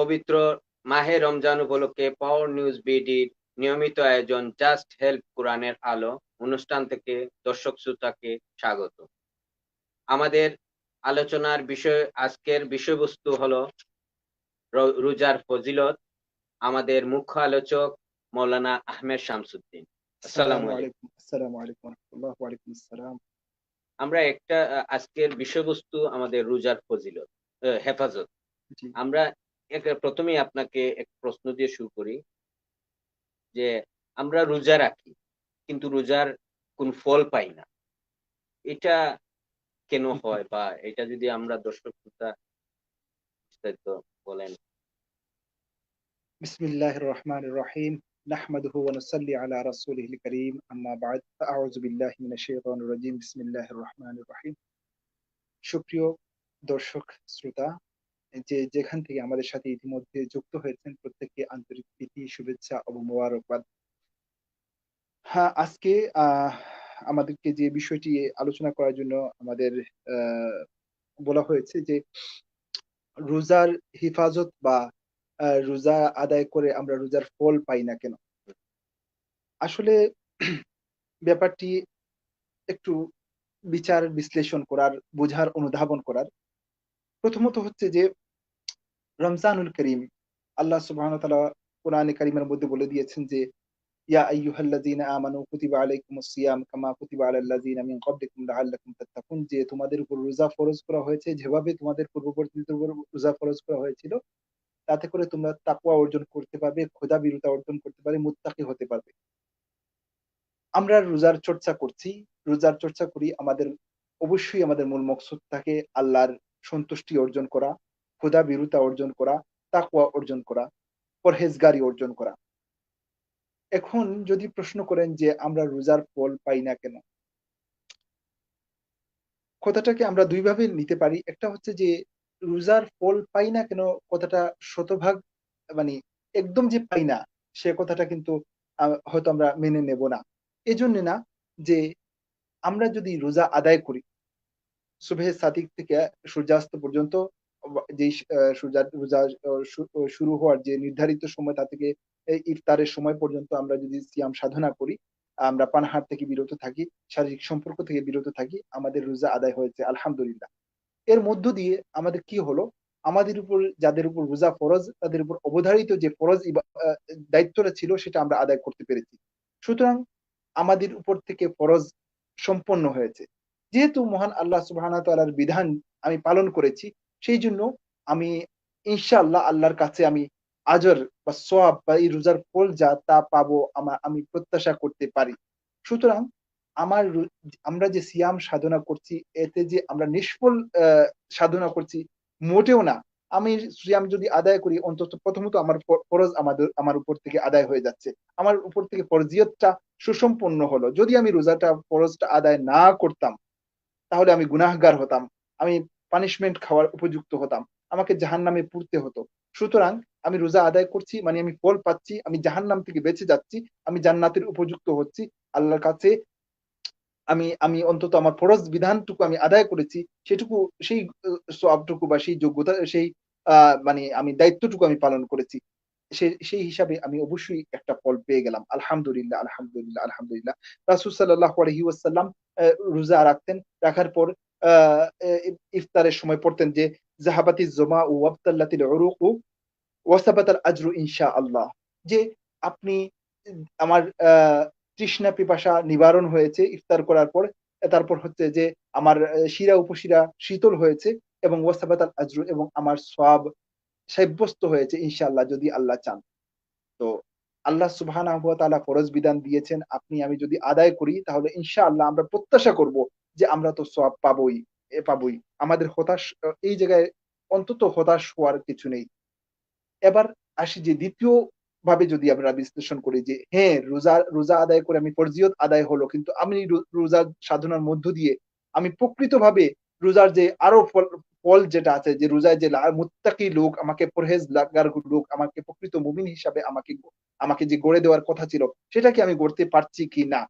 পবিত্র মাহে রমজান উপলক্ষে পাওয়ার নিউজ বিডির নিয়মিত আয়োজন জাস্ট হেল্প কোরআনের আলো অনুষ্ঠান থেকে দর্শক শ্রোতাকে স্বাগত। আমাদের আলোচনার বিষয় আজকের বিষয়বস্তু হলো রোজার ফজিলত। আমাদের মুখ্য আলোচক মৌলানা আহমেদ শামসুদ্দিন। আসসালামু আলাইকুম। আসসালামু আলাইকুম রাহমাতুল্লাহ। ওয়া আলাইকুম আসসালাম। আমরা একটা আজকের বিষয়বস্তু আমাদের রোজার ফজিলত, হেফাজত। জি। আমরা প্রথমেই আপনাকে এক প্রশ্ন দিয়ে শুরু করি যে আমরা রোজা রাখি কিন্তু রোজার কোন ফল পাই না। এটা কেন হয়, বা এটা যদি আমরা দর্শক শ্রোতা বিস্তারিত বলেন। বিসমিল্লাহির রহমানির রহিম। নাহমাদুহু ওয়া নুসাল্লি আলা রাসূলিহিল কারীম। আম্মা বা'দ। আউযু বিল্লাহি মিনাশ শাইতানির রাজীম। বিসমিল্লাহির রহমানির রহিম। সুপ্রিয় দর্শক শ্রোতা, যে যেখান থেকে আমাদের সাথে ইতিমধ্যে যুক্ত হয়েছেন, প্রত্যেককে আন্তরিক প্রীতি, শুভেচ্ছা ও মোবারকবাদ। হ্যাঁ, আজকে আমাদেরকে যে বিষয়টি আলোচনা করার জন্য আমাদের আহ বলা হয়েছে যে রোজার হেফাজত বা রোজা আদায় করে আমরা রোজার ফল পাই না কেন? আসলে ব্যাপারটি একটু বিচার বিশ্লেষণ করার, বোঝার, অনুধাবন করার। প্রথমত হচ্ছে যে রমজানুল করিম, আল্লাহ সুবহানাহু ওয়া তাআলা কোরআনে কারিমের মধ্যে বলে দিয়েছেন যে ইয়া আইয়ুহাল্লাযীনা আমানু কুতিবা আলাইকুমুস সিয়াম কামা কুতিবা আলাল লাযীনা মিন ক্বাবলিকুম লাআল্লাকুম তাত্তাকুন, যে তোমাদের উপর রোজা ফরজ করা হয়েছে যেভাবে তোমাদের পূর্ববর্তীদের উপর রোজা ফরজ করা হয়েছিল, তাতে করে তোমরা তাকওয়া অর্জন করতে পারবে, খোদা ভীরুতা অর্জন করতে পারবে, মুত্তাকি হতে পারবে। আমরা রোজার চর্চা করছি, রোজার চর্চা করি, আমাদের অবশ্যই আমাদের মূল মকসুদ থাকে আল্লাহর সন্তুষ্টি অর্জন করা, খোদা ভীরুতা অর্জন করা, তাকওয়া অর্জন করা, পরহেজগারি অর্জন করা। এখন যদি প্রশ্ন করেন যে আমরা রোজার ফল পাই না কেন, কথাটাকে আমরা দুই ভাবে নিতে পারি। একটা হচ্ছে যে রোজার ফল পাই না কেন, কথাটা শতভাগ মানে একদম যে পাই না, সে কথাটা কিন্তু হয়তো আমরা মেনে নেব না। এজন্য না, যে আমরা যদি রোজা আদায় করি সুবহে সাদিক থেকে সূর্যাস্ত পর্যন্ত, যেই রোজা শুরু হওয়ার যে নির্ধারিত সময়, তা থেকে ইফতারের সময় পর্যন্ত আমরা যদি সিয়াম সাধনা করি, আমরা পানাহার থেকে বিরত থাকি, শারীরিক সম্পর্ক থেকে বিরত থাকি, আমাদের রোজা আদায় হয়েছে আলহামদুলিল্লাহ। এর মধ্য দিয়ে আমাদের কি হলো, আমাদের উপর, যাদের উপর রোজা ফরজ, তাদের উপর অবধারিত যে ফরজ দায়িত্বটা ছিল, সেটা আমরা আদায় করতে পেরেছি। সুতরাং আমাদের উপর থেকে ফরজ সম্পন্ন হয়েছে। যেহেতু মহান আল্লাহ সুবহানাহু ওয়া তাআলার বিধান আমি পালন করেছি, সেই জন্য আমি ইনশাআল্লাহ আল্লাহর কাছে আমি আজর বা সওয়াব বা এই রোজার ফল যা তা পাবো, আমি প্রত্যাশা করতে পারি। সুতরাং আমার আমরা যে সিয়াম সাধনা করছি, এতে যে আমরা নিষ্ফল সাধনা করছি, মোটেও না। আমি সিয়াম যদি আদায় করি, অন্তত প্রথমত আমার ফরজ আমার উপর থেকে আদায় হয়ে যাচ্ছে। আমার উপর থেকে ফরজিয়তটা সুসম্পন্ন হলো। যদি আমি রোজাটা ফরজটা আদায় না করতাম, তাহলে আমি গুনাহগার হতাম। আমি পানিশমেন্ট খাওয়ার উপযুক্ত হতাম। আমাকে জাহান্নামে পুড়তে হতো। সুতরাং আমি রোজা আদায় করছি মানে আমি ফল পাচ্ছি, আমি জাহান্নাম থেকে বেঁচে যাচ্ছি, আমি জান্নাতের উপযুক্ত হচ্ছি। আল্লাহর কাছে আমি আমি অন্তত আমার ফরজ বিধানটুকু আমি আদায় করেছি, সেটুকু, সেই সওয়াবটুকু বা সেই যোগ্যতা, সেই মানে আমি দায়িত্বটুকু আমি পালন করেছি। সেই হিসাবে আমি অবশ্যই একটা ফল পেয়ে গেলাম। আলহামদুলিল্লাহ, আলহামদুলিল্লাহ, আলহামদুলিল্লাহ। রাসূল সাল্লাল্লাহু আলাইহি ওয়াসাল্লাম রোজা রাখতেন। রাখার পর আ এ ইফতারের সময় পড়তেন যে যাহাবাতিজ যুমাউ ওয়াবতাল্লাতিল উরুকু ওয়াসাবাতাল আজরু ইনশাআল্লাহ। যে আপনি আমার তৃষ্ণা পিপাসা নিবারণ হয়েছে ইফতার করার পর। তারপর হচ্ছে যে আমার শিরা উপশিরা শীতল হয়েছে, এবং ওয়াসাবাতাল আজরু, এবং আমার সওয়াব সাব্যস্ত হয়েছে ইনশাআল্লাহ, যদি আল্লাহ চান। তো আল্লাহ সুবহানাহু ওয়া তাআলা ফরজ বিধান দিয়েছেন, আপনি আমি যদি আদায় করি, তাহলে ইনশাআল্লাহ আমরা প্রত্যাশা করব যে আমরা তো সওয়াব পাবোই, পাবোই। আমাদের এই জায়গায় অন্তত হতাশ হওয়ার কিছু নেই। এবার আসি যে দ্বিতীয় ভাবে যদি আমরা বিশ্লেষণ করি যে হ্যাঁ, রোজা আদায় করে আমি ফরজিয়ত আদায় হলো, কিন্তু আমি রোজা সাধনার মধ্য দিয়ে আমি প্রকৃতভাবে রোজার যে আরো ফল যেটা আছে, যে রোজায় যে মুত্তাকি লোক, আমাকে পরহেজগার লোক, আমাকে প্রকৃত মুমিন হিসাবে আমাকে যে গড়ে দেওয়ার কথা ছিল, সেটা কি আমি গড়তে পারছি কি না,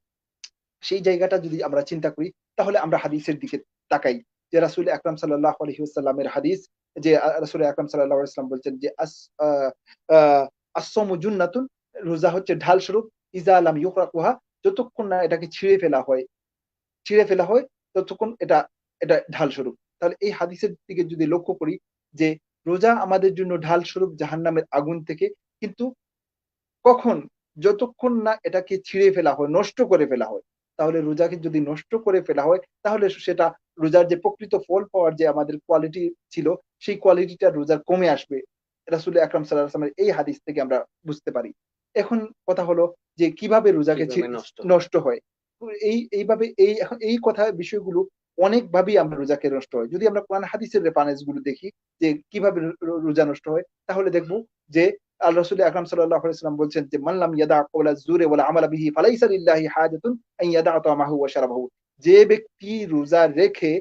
সেই জায়গাটা যদি আমরা চিন্তা করি, তাহলে আমরা হাদিসের দিকে তাকাই। যে রাসূল আকরাম সাল্লাল্লাহু আলাইহি ওয়াসাল্লামের হাদিস, যে রাসূল আকরাম সাল্লাল্লাহু আলাইহি ওয়াসাল্লাম বলছেন যে আস-সাওমু জুন্নাতুন, রোজা হচ্ছে ঢাল স্বরূপ, ইযা লাম ইউকরাকুহা, যতক্ষণ না এটাকে ছিঁড়ে ফেলা হয় ততক্ষণ এটা এটা ঢাল স্বরূপ। তাহলে এই হাদিসের দিকে যদি লক্ষ্য করি যে রোজা আমাদের জন্য ঢাল স্বরূপ জাহান্নামের আগুন থেকে, কিন্তু কখন? যতক্ষণ না এটাকে ছিঁড়ে ফেলা হয়, নষ্ট করে ফেলা হয়। তাহলে রোজাকে যদি নষ্ট করে ফেলা হয়, তাহলে সেটা রোজার যে প্রকৃত ফল পাওয়ার যে আমাদের কোয়ালিটি ছিল, সেই কোয়ালিটিটা রোজার কমে আসবে। রাসূল আকরাম সাল্লাল্লাহু আলাইহি ওয়াসাল্লামের এই হাদিস থেকে আমরা বুঝতে পারি। এখন কথা হলো যে কিভাবে রোজাকে কিভাবে নষ্ট হয়? নষ্ট হয়? তো এইভাবে এখন এই কথা বিষয়গুলো অনেকভাবেই আমরা রোজাকে নষ্ট হয়। যদি আমরা কোরআন হাদিসের রেফারেন্স গুলো দেখি যে কিভাবে রোজা নষ্ট হয়, তাহলে দেখব যে রাসূল আকরাম সাল্লাল্লাহু আলাইহি ওয়াসাল্লাম বলছেন যে, "মান লাম ইয়াদা কওলা যুরি ওয়াল আমালা বিহি ফালাইসা লিল্লাহি হাজাতুন আন ইয়াদা তা'মাহু ওয়া শারাবাহু।" যে ব্যক্তি রোজা রেখে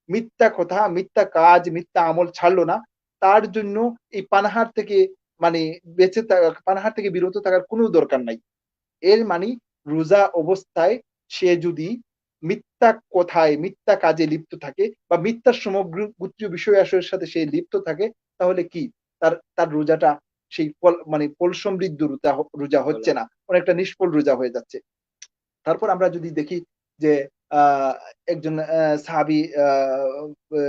মিথ্যা কথা, মিথ্যা কাজ, মিথ্যা আমল ছাড়লো না, তার জন্য এই পানাহার থেকে মানে পানাহার থেকে বিরত থাকার কোনো দরকার নাই। এর মানে রোজা অবস্থায় সে যদি মিথ্যা কথায়, মিথ্যা কাজে লিপ্ত থাকে বা মিথ্যার সমগ্র গোত্রীয় বিষয়-আশয়ের সাথে সে লিপ্ত থাকে, তাহলে কি তার তার রোজাটা সেই ফল সমৃদ্ধ রোজা হচ্ছে বলেন। না। অনেকটা নিষ্ফল রোজা হয়ে যাচ্ছে। তারপর আমরা যদি দেখি যে আ একজন সাহাবী আ আ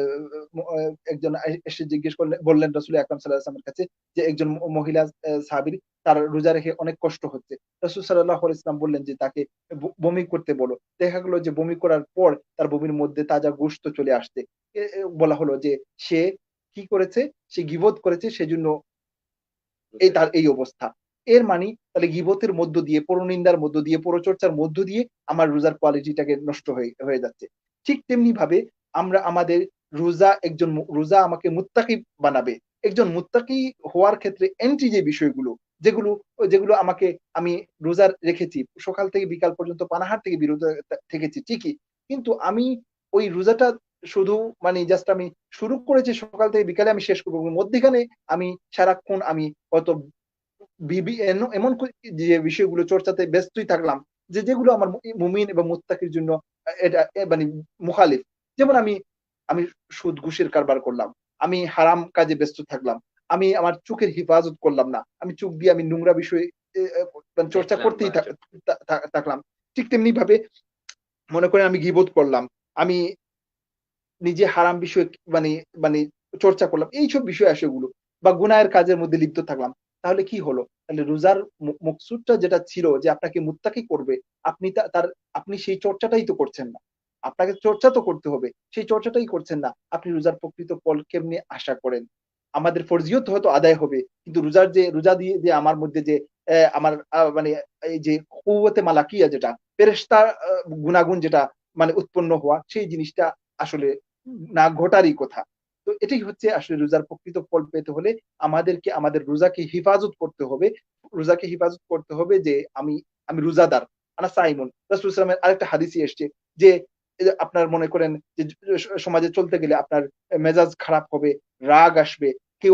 ম একজন এসে জিজ্ঞেস বললেন রাসূল আকরাম সাল্লাল্লাহু আলাইহি ওয়াসাল্লামের কাছে যে একজন মহিলা সাহাবীর তার রোজা রেখে অনেক কষ্ট হচ্ছে। রাসূল সাল্লাল্লাহু আলাইহি ওয়াসাল্লাম বললেন যে তাকে বমি করতে বলো। দেখা গেল যে বমি করার পর তার বমির মধ্যে তাজা গোশত চলে আসছে। বলা হলো যে সে কি করেছে? সে গীবত করেছে, সেজন্য বুঝতে তার এই পেরেছি। অবস্থা। এর মানে তাহলে গীবতের মধ্য দিয়ে, পরনিন্দার মধ্য দিয়ে, পরচর্চার মধ্য দিয়ে আমার রোজার কোয়ালিটিটাকে নষ্ট হয়ে যাচ্ছে। ঠিক তেমনি ভাবে আমরা আমাদের রোজা আমাকে মুত্তাকি বানাবে। একজন মুত্তাকি হওয়ার ক্ষেত্রে এন্ট্রি যে বিষয়গুলো, যেগুলো যেগুলো আমি রোজা রেখেছি, সকাল থেকে বিকাল পর্যন্ত পানাহার থেকে বিরত থেকেছি ঠিকই। কিন্তু আমি ওই রোজাটা শুধু জাস্ট আমি শুরু করেছি সকাল থেকে বিকালে আমি শেষ করব। মধ্যিখানে আমি সারাক্ষণ আমি হয়তো এমন যে বিষয়গুলো চর্চাতে ব্যস্তই থাকলাম যেগুলো আমার মুমিন এবং মুত্তাকির জন্য এটা মুখালিফ। যেমন আমি আমি সুদ ঘুষের কারবার করলাম। আমি হারাম কাজে ব্যস্ত থাকলাম। আমি আমার চোখের হিফাজত করলাম না। আমি চোখ দিয়ে আমি নোংরা বিষয় এ এ চর্চা দেখলাম করতেই বা থাকলাম। ঠিক তেমনি ভাবে মনে করেন আমি গীবত করলাম। আমি নিজে হারাম বিষয় মানে মানে চর্চা করলাম। এইসব বিষয়-আশয়গুলো বা গুনাহের কাজের মধ্যে লিপ্ত থাকলাম। তাহলে কি হলো? তাহলে রোজার মকসুদটা যেটা ছিল যে আপনাকে মুত্তাকি করবে, আপনি আপনি সেই চর্চাটাই তো করছেন না। আপনাকে চর্চা তো করতে হবে। সেই চর্চাটাই করছেন না। আপনি রোজার প্রকৃত ফল কেমনে আশা করেন? আমাদের ফরজিয়ত হয়তো আদায় হবে। কিন্তু রোজা দিয়ে যে আমার মধ্যে যে আমার এই যে কুওয়াতে মালাকিয়া যেটা, ফেরেশতা গুনাগুণ যেটা উৎপন্ন হওয়া, সেই জিনিসটা আসলে না ঘটারই কথা। তো এটাই হচ্ছে আসলে রোজার প্রকৃত ফল পেতে হলে আমাদেরকে আমাদের রোজাকে হিফাজত করতে হবে। রোজাকে হিফাজত করতে হবে যে আমি রোজাদার। আনা সাইমুন। রাসূল সাল্লাল্লাহু আলাইহি ওয়াসাল্লামের আরেকটা হাদিসই এসছে যে এই যে আপনার মনে করেন যে সমাজে চলতে গেলে আপনার মেজাজ খারাপ হবে, রাগ আসবে। কেউ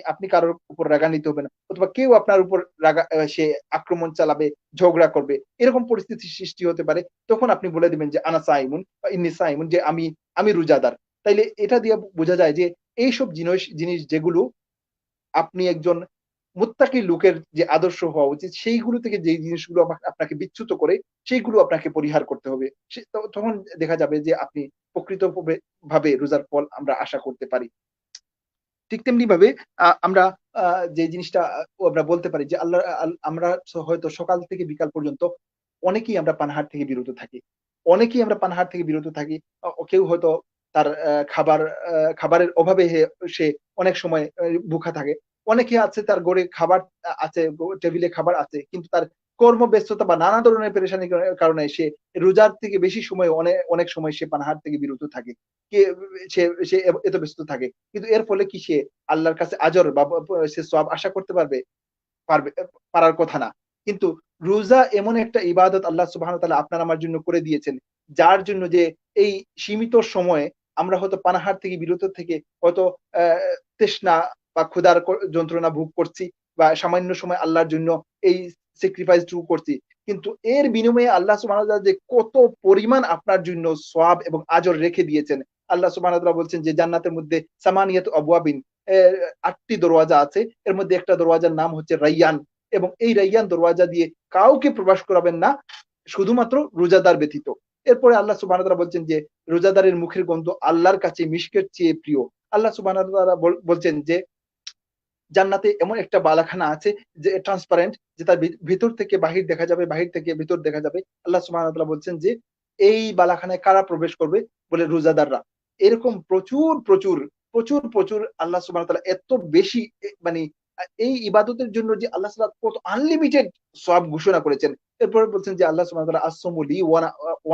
আপনি কারোর উপর রাগান্বিত হবেন। অথবা কেউ আপনার উপর সে আক্রমণ চালাবে, ঝগড়া করবে। এরকম পরিস্থিতির সৃষ্টি হতে পারে। তখন আপনি বলে দিবেন যে আনা সাইমুন বা ইন্নী সাইমুন, যে আমি রোজাদার। তাইলে এটা দিয়ে বোঝা যায় যে এইসব জিনিস যেগুলো আপনি একজন মুত্তাকি লোকের যে আদর্শ হওয়া উচিত, সেইগুলো থেকে যেই জিনিসগুলো আপনাকে বিচ্যুত করে, সেইগুলো আপনাকে পরিহার করতে হবে। তখন দেখা যাবে যে আপনি ভাবে রোজার ফল আমরা আশা করতে পারি। ঠিক তেমনি ভাবে আমরা আ যে জিনিসটা আমরা বলতে পারি যে আমরা হয়তো সকাল থেকে বিকাল পর্যন্ত অনেকেই আমরা পানাহার থেকে বিরত থাকি। অনেকেই আমরা পানাহার থেকে বিরত থাকি। কেউ হয়তো তার খাবারের অভাবে সে অনেক সময় ভুখা থাকে। অনেকে আছে তার ঘরে খাবার আছে, টেবিলে খাবার আছে। কিন্তু তার কর্মব্যস্ততা বা নানা ধরনের পেরেশানির কারণে সে রোজার থেকে বেশি সময় অনেক সময় সে পানাহার থেকে বিরত থাকে। কে সে সে এত ব্যস্ত থাকে। কিন্তু এর ফলে কি সে আল্লাহর কাছে আজর বা সে সওয়াব আশা করতে পারবে? পারবে পারার কথা না। কিন্তু রোজা এমন একটা ইবাদত আল্লাহ সুবহানাহু ওয়া তাআলা আপনার আমার জন্য করে দিয়েছেন। যার জন্য যে এই সীমিত সময়ে আমরা হয়তো পানাহার থেকে বিরত থেকে হয়তো অ্যা তৃষ্ণা বা ক্ষুধার যন্ত্রণা ভোগ করছি বা সামান্য সময় আল্লাহর জন্য এই স্যাক্রিফাইস টুকু করছি। কিন্তু এর বিনিময়ে আল্লাহ সুবহানাহু ওয়া তাআলা যে কত পরিমাণ আপনার জন্য সওয়াব এবং আজর রেখে দিয়েছেন, আল্লাহ সুবহানাহু ওয়া তাআলা বলছেন যে জান্নাতের মধ্যে সামানিয়াতু আবওয়াবিন, ৮টি দরওয়াজা আছে। এর মধ্যে একটা দরওয়াজার নাম হচ্ছে রায়্যান, এবং এই রায়্যান দরওয়াজা দিয়ে কাউকে প্রবেশ করাবেন না শুধুমাত্র রোজাদার ব্যতীত। এরপরে আল্লাহ সুবহানাহু ওয়া তাআলা বলছেন যে রোজাদারের মুখের গন্ধ আল্লাহর কাছে মিশকের চেয়ে প্রিয়। আল্লাহ সুবহানাহু ওয়া তাআলা বলছেন যে জান্নাতে এমন একটা বালাখানা আছে যে ট্রান্সপারেন্ট, যে তার ভিতর থেকে বাহির দেখা যাবে, বাহির থেকে ভিতর দেখা যাবে। আল্লাহ সুবহানাহু ওয়া তাআলা বলছেন যে এই বালাখানায় কারা প্রবেশ করবে? বলে রোজাদাররা। এরকম প্রচুর আল্লাহ সুবহানাহু ওয়া তাআলা এত বেশি মানে এই ইবাদতের জন্য যে আল্লাহ তাআলা কত আনলিমিটেড সওয়াব ঘোষণা করেছেন। এরপরে বলছেন যে আল্লাহ সুবহানাহু ওয়া তাআলা আস-সাওমু লি ওয়া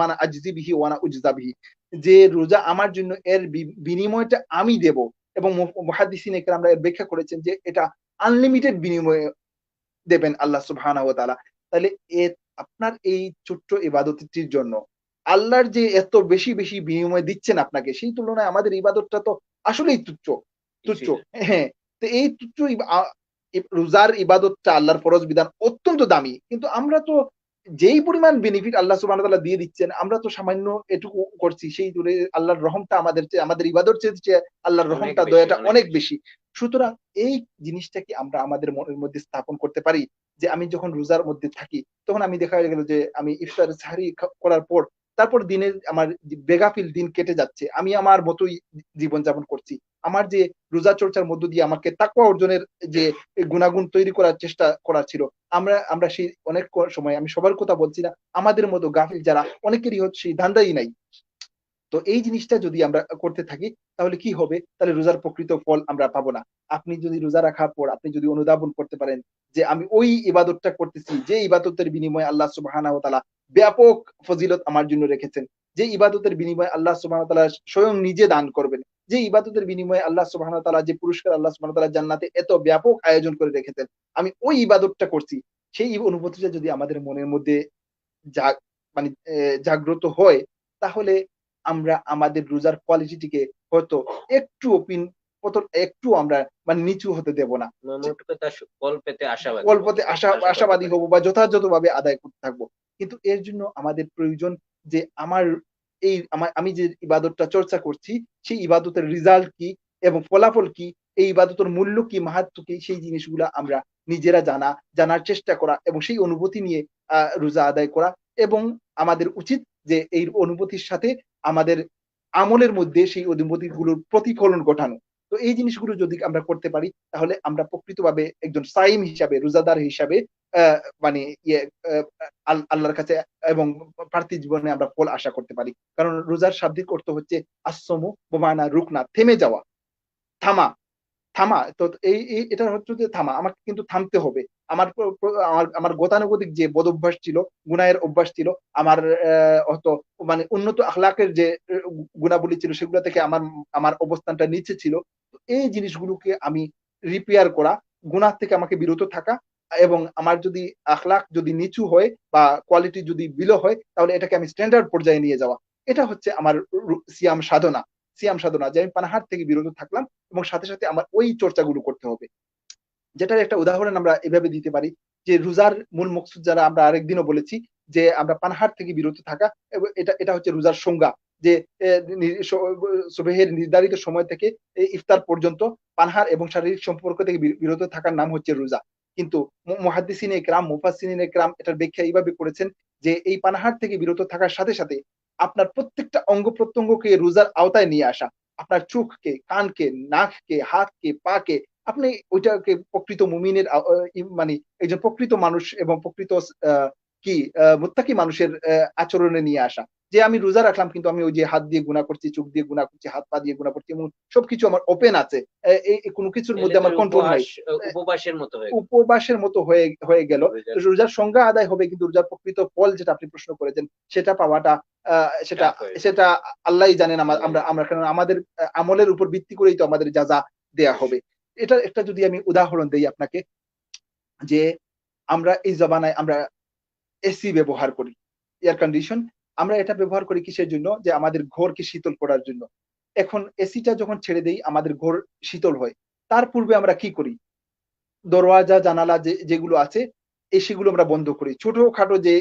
আনা আজজি বিহি ওয়া আনা উজজা বিহি। যে রোজা আমার জন্য, এর বিনিময়টা আমি দেব। এবং মুহাদ্দিসিন ইকরামরা এর ব্যাখ্যা করেছেন যে এটা আনলিমিটেড বিনিময়ে দেবেন আল্লাহ সুবহানাহু ওয়া তাআলা। তাহলে এ আপনার এই ছোট্ট ইবাদতটির জন্য আল্লাহর যে এত বেশি বিনিময় দিচ্ছেন আপনাকে, সেই তুলনায় আমাদের ইবাদতটা তো আসলেই তুচ্ছ। কিছুই না। হ্যাঁ, তো এই তুচ্ছ রোজার ইবাদতটা, আল্লাহর ফরজ বিধান অত্যন্ত দামি। কিন্তু আমরা তো যেই পরিমাণ বেনিফিট আল্লাহ সুবহানাহু ওয়া তাআলা দিয়ে দিচ্ছেন, আমরা তো সামান্য এটুকু করছি। সেই তুলে আল্লাহর রহমটা আমাদের চেয়ে, আমাদের ইবাদত চেয়ে আল্লাহর অনেক রহমটা, বেশি, দয়াটা অনেক অনেক বেশি। বেশি। সুতরাং এই জিনিসটা কি আমরা আমাদের মনের মধ্যে স্থাপন করতে পারি? যে আমি যখন রোজার মধ্যে থাকি, তখন আমি দেখা গেল যে আমি ইফতার সাহরি করার পর, তারপর দিনের আমার বেগাফিল দিন কেটে যাচ্ছে। আমি আমার মতোই জীবনযাপন করছি। আমার যে রোজা চর্চার মধ্য দিয়ে আমাকে তাকওয়া অর্জনের যে গুণাগুণ তৈরি করার চেষ্টা করা ছিল, আমরা আমরা সেই অনেক সময়, আমি সবার কথা বলছি না, আমাদের মতো গাফিল যারা, অনেকেরই হচ্ছে সেই ধান্দাই নাই। তো এই জিনিসটা যদি আমরা করতে থাকি, তাহলে কি হবে? তাহলে রোজার প্রকৃত ফল আমরা পাবো না। আপনি যদি রোজা রাখার পর আপনি যদি অনুধাবন করতে পারেন যে আমি ওই ইবাদতটা করতেছি যে ইবাদতের বিনিময়ে আল্লাহ সুবহানাহু ওয়া তাআলা ব্যাপক ফজিলত আমার জন্য রেখেছেন। যে ইবাদতের বিনিময়ে আল্লাহ সুবহানাহু ওয়া তাআলা স্বয়ং নিজে দান করবেন। যে ইবাদতের বিনিময়ে আল্লাহ সুবহানাহু ওয়া তাআলা যে পুরস্কার আল্লাহ সুবহানাহু ওয়া তাআলা জান্নাতে এত ব্যাপক আয়োজন করে রেখেছেন। আমি ওই ইবাদতটা করছি। সেই অনুভূতিটা যদি আমাদের মনের মধ্যে জাগ মানে জাগ্রত হয়, তাহলে আমরা আমাদের রোজার কোয়ালিটিটিকে হয়তো একটুও একটু আমরা নিচু হতে দেব না। যে মোট কথা ফল পেতে আশাবাদী হব। অল্পতে আশা করতে আশাবাদী পারি। হব বা যথাযথভাবে আদায় করতে থাকবো। কিন্তু এর জন্য আমাদের প্রয়োজন যে আমি যে ইবাদতটা চর্চা করছি, সেই ইবাদতের রেজাল্ট কি এবং ফলাফল কি, এই ইবাদতের মূল্য কি, মাহাত্ম্য কি, সেই জিনিসগুলা আমরা নিজেরা জানার চেষ্টা করা এবং সেই অনুভূতি নিয়ে রোজা আদায় করা। এবং আমাদের উচিত যে এই অনুভূতির সাথে আমাদের আমলের মধ্যে সেই অনুভূতিগুলোর প্রতিফলন ঘটানো। তো এই জিনিসগুলো যদি আমরা করতে পারি, তাহলে আমরা প্রকৃতভাবে একজন সাইম হিসাবে, রোজাদার হিসাবে আ মানে ইয়ে আ আল্লাহর কাছে এবং পার্থিব জীবনে আমরা ফল আশা করতে পারি। কারণ রোজার শাব্দিক অর্থ হচ্ছে আস-সাওমু বিমানা রুকনা, থেমে যাওয়া, থামা। তো এটা হচ্ছে যে থামা। আমাকে কিন্তু থামতে হবে। আমার প প আমার আমার গতানুগতিক যে বদঅভ্যাস ছিল, গুনাহের অভ্যাস ছিল, আমার হয়তো উন্নত আখলাকের যে গুণাবলী ছিল, সেগুলা থেকে আমার অবস্থানটা নিচে ছিল। তো এই জিনিসগুলোকে আমি রিপেয়ার করা, গুনাহ থেকে আমাকে বিরত থাকা, এবং আমার যদি আখলাক যদি নিচু হয় বা কোয়ালিটি যদি বিলো হয়, তাহলে এটাকে আমি স্ট্যান্ডার্ড পর্যায়ে নিয়ে যাওয়া। এটা হচ্ছে আমার সিয়াম সাধনা, যে আমি পানাহার থেকে বিরত থাকলাম এবং সাথে আমার ওই চর্চাগুলো করতে হবে। যেটার একটা উদাহরণ আমরা এভাবে দিতে পারি যে রোজার মূল মকসুদ যারা আমরা আরেকদিনও বলেছি যে আমরা পানাহার থেকে বিরত থাকা, এবং এটা হচ্ছে রোজার সংজ্ঞা যে এ নি স সুবহের নির্ধারিত সময় থেকে ইফতার পর্যন্ত পানাহার এবং শারীরিক সম্পর্ক থেকে বিরত থাকার নাম হচ্ছে রোজা। কিন্তু মুহাদ্দিসিনে ইকরাম, মুফাসসিরিনে ইকরাম এটার ব্যাখ্যা এইভাবে করেছেন যে এই পানাহার থেকে বিরত থাকার সাথে আপনার প্রত্যেকটা অঙ্গ-প্রত্যঙ্গকে রোজার আওতায় নিয়ে আসা। আপনার চোখকে, কানকে, নাককে, হাতকে, পাকে, আপনি ওইটাকে প্রকৃত মুমিনের আ অ ই মানে একজন প্রকৃত মানুষ এবং প্রকৃত আ মুত্তাকি মানুষের আচরণে নিয়ে আসা। যে আমি রোজা রাখলাম কিন্তু আমি ওই যে হাত দিয়ে গুনাহ করছি, চোখ দিয়ে গুনাহ করছি, হাত পা দিয়ে গুনাহ করছি এবং সবকিছু আমার ওপেন আছে। এ এই কোন কিছুর তাইলে মধ্যে তো আমার কন্ট্রোল নাই। এ উপবাসের মতো হয়ে গেল। উপবাসের মতো হয়ে গেল। রোজার রোজার সংজ্ঞা আদায় হবে কিন্তু রোজার প্রকৃত ফল যেটা আপনি প্রশ্ন করেছেন, সেটা পাওয়াটা আ সেটা টাফ হয়ে যাবে। সেটা আল্লাহই জানেন। আল্লাহই আমরা জানে। আমরা কারণ আমাদের আমলের উপর ভিত্তি করেই তো আমাদের যাজা দেয়া হবে। এটার একটা যদি আমি উদাহরণ দেই আপনাকে, যে আমরা এই জমানায় আমরা এসি ব্যবহার করি। Air condition. আমরা এটা ব্যবহার করি কিসের জন্য? যে আমাদের ঘরকে শীতল করার জন্য। এখন এসিটা যখন ছেড়ে দেই আমাদের ঘর শীতল হয়। তার পূর্বে আমরা কি করি? দরওয়াজা জানালা যেগুলো আছে, এসি গুলো আমরা বন্ধ করি। ছোটখাটো যে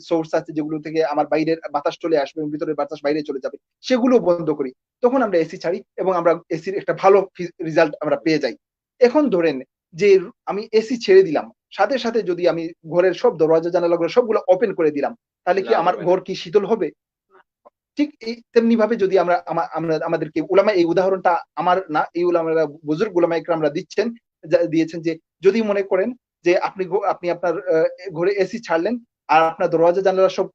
সোর্স আছে যেগুলো থেকে আমার বাইরের বাতাস চলে আসবে এবং ভিতরের বাতাস বাইরে চলে যাবে, সেগুলো বন্ধ করি। তখন আমরা এসি ছাড়ি এবং আমরা এসির একটা ভালো রিজাল্ট আমরা পেয়ে যাই। এখন ধরেন যে আমি এসি ছেড়ে দিলাম। সাথে যদি আমি ঘরের সব দরওয়াজা জানালাগুলো সবগুলো ওপেন করে দিলাম, তাহলে কি লাভ আমার হবে না। ঘর কি শীতল হবে? ঠিক তেমনি ভাবে যদি আমরা আমাদেরকে উলামা এই উদাহরণটা আমার না, এই উলামারা বুজুর্গ উলামা ইকরামরা দিয়েছেন যে যদি মনে করেন যে আপনি আপনার ঘরে এসি ছাড়লেন আর আপনার দরওয়াজা জানালা সব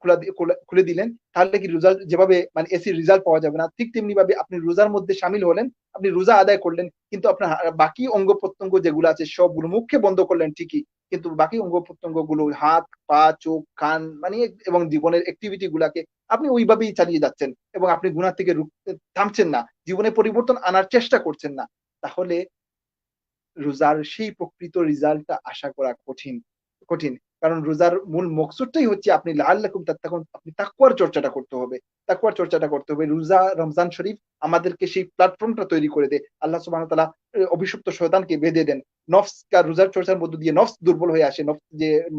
খুলে দিলেন, তাহলে কি রেজাল্ট যেভাবে মানে এসির রেজাল্ট পাওয়া যাবে না। ঠিক তেমনি ভাবে আপনি রোজার মধ্যে শামিল হলেন, আপনি রোজা আদায় করলেন কিন্তু আপনার বাকি অঙ্গ-প্রত্যঙ্গ যেগুলো আছে সবগুলো মুখকে বন্ধ করলেন ঠিকই। কিন্তু বাকি অঙ্গ-প্রত্যঙ্গ গুলো হাত, পা, চোখ, কান মানে এবং জীবনের এক্টিভিটি গুলাকে আপনি ওইভাবেই চালিয়ে যাচ্ছেন এবং আপনি গুনাহ থেকে থামছেন না। জীবনে পরিবর্তন আনার চেষ্টা করছেন না। তাহলে রোজার সেই প্রকৃত রেজাল্টটা আশা করা কঠিন। কারণ রোজার মূল মকসুদটাই হচ্ছে আপনি লাআল্লাকুম তাত্তাকুন, আপনি তাকওয়ার চর্চাটা করতে হবে। তাকওয়ার চর্চাটা করতে হবে। রোজা, রমজান শরীফ আমাদেরকে সেই প্ল্যাটফর্মটা তৈরি করে দেয়। আল্লাহ সুবহানাহু ওয়া তাআলা অভিশপ্ত শয়তানকে বেঁধে দেন। নফসকে রোজার চর্চার মধ্য দিয়ে নফস দুর্বল হয়ে আসে।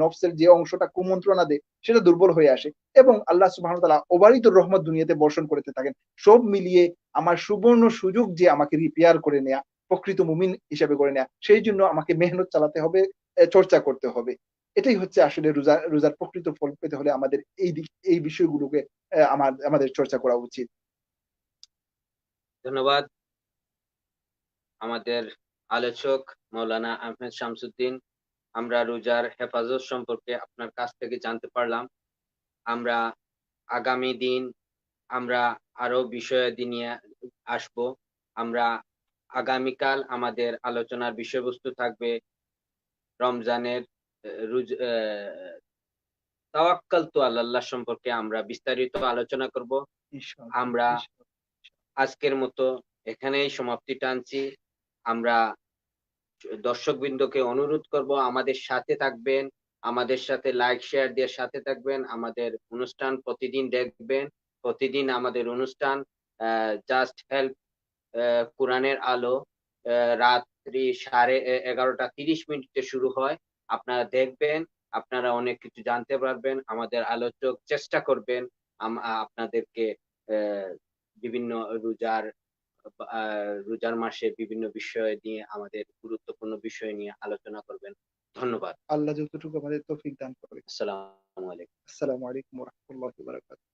নফসের যে অংশটা কুমন্ত্রণা দেয় সেটা দুর্বল হয়ে আসে এবং আল্লাহ সুবহানাহু ওয়া তাআলা অবারিত রহমত দুনিয়াতে বর্ষণ করতে থাকেন। সব মিলিয়ে আমার সুবর্ণ সুযোগ যে আমাকে রিপেয়ার করে নেয়া, প্রকৃত মুমিন হিসেবে গড়ে নেয়া। সেই জন্য আমাকে মেহনত চালাতে হবে, চর্চা করতে হবে। এটাই হচ্ছে আসলে রোজার প্রকৃত ফল পেতে হলে আমাদের এই বিষয়গুলোকে আমাদের চর্চা করা উচিত। ধন্যবাদ আমাদের আলোচক মাওলানা আহমেদ শামসুদ্দিন। আমরা রোজার হেফাজত সম্পর্কে আপনার কাছ থেকে জানতে পারলাম। আমরা আগামী দিন আমরা আরো বিষয়াদি নিয়ে আসবো। আমরা আগামীকাল আমাদের আলোচনার বিষয়বস্তু থাকবে রমজানের তাওয়াক্কালতু আলাল্লাহ সম্পর্কে আমরা বিস্তারিত আলোচনা করব। ইনশাআল্লাহ, আমরা ইনশাআল্লাহ। আজকের মতো এখানেই সমাপ্তি টানছি। আমরা দর্শকবৃন্দকে অনুরোধ করব আমাদের সাথে থাকবেন, আমাদের সাথে লাইক শেয়ার দিয়ে সাথে থাকবেন, আমাদের অনুষ্ঠান প্রতিদিন দেখবেন। প্রতিদিন আমাদের অনুষ্ঠান জাস্ট হেল্প কোরআনের আলো রাত্রি 11:30 শুরু হয়। আপনারা দেখবেন, আপনারা অনেক কিছু জানতে পারবেন। আমাদের আলোচক চেষ্টা করবেন আপনাদেরকে বিভিন্ন রোজার রোজার মাসে বিভিন্ন বিষয় নিয়ে আমাদের গুরুত্বপূর্ণ বিষয় নিয়ে আলোচনা করবেন। ধন্যবাদ। আল্লাহ যতটুকু আমাদের তৌফিক দান করে। আসসালামু আলাইকুম। আসসালামু আলাইকুম ওয়া রাহমাতুল্লাহি ওয়া বারাকাতুহু।